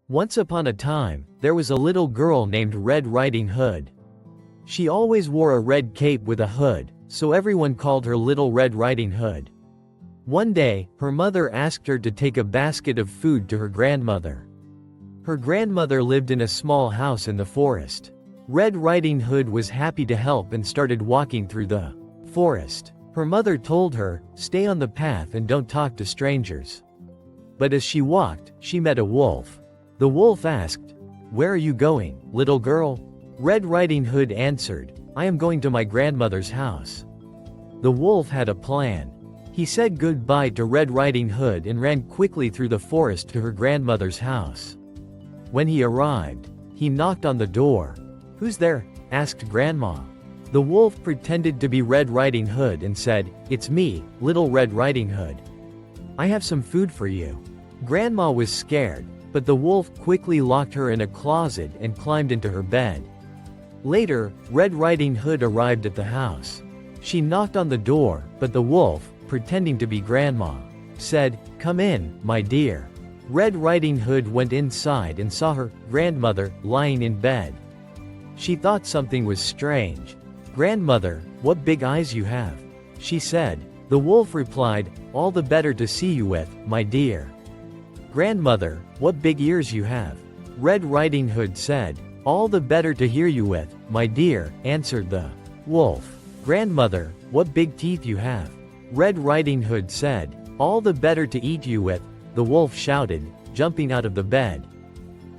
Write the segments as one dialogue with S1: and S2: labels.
S1: Once upon a time, there was a little girl named Red Riding Hood. She always wore a red cape with a hood, so everyone called her Little Red Riding Hood. One day, her mother asked her to take a basket of food to her grandmother. Her grandmother lived in a small house in the forest. Red Riding Hood was happy to help and started walking through the forest. Her mother told her, "Stay on the path and don't talk to strangers." But as she walked, she met a wolf. The wolf asked, "Where are you going, little girl?" Red Riding Hood answered, "I am going to my grandmother's house." The wolf had a plan. He said goodbye to Red Riding Hood and ran quickly through the forest to her grandmother's house. When he arrived, he knocked on the door. "Who's there?" asked Grandma. The wolf pretended to be Red Riding Hood and said, "It's me, Little Red Riding Hood. I have some food for you." Grandma was scared, but the wolf quickly locked her in a closet and climbed into her bed. Later, Red Riding Hood arrived at the house. She knocked on the door, but the wolf, pretending to be Grandma, said, "Come in, my dear." Red Riding Hood went inside and saw her grandmother lying in bed. She thought something was strange. "Grandmother, what big eyes you have," she said. The wolf replied, "All the better to see you with, my dear." "Grandmother, what big ears you have," Red Riding Hood said. "All the better to hear you with, my dear," answered the wolf. "Grandmother, what big teeth you have," Red Riding Hood said. "All the better to eat you with," the wolf shouted, jumping out of the bed.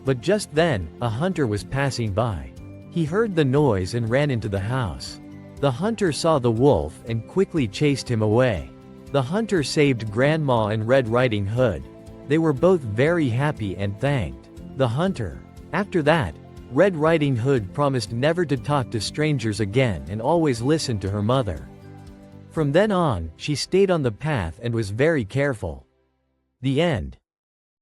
S1: But just then, a hunter was passing by. He heard the noise and ran into the house. The hunter saw the wolf and quickly chased him away. The hunter saved Grandma and Red Riding Hood. They were both very happy and thanked the hunter. After that, Red Riding Hood promised never to talk to strangers again and always listen to her mother. From then on, she stayed on the path and was very careful. The end.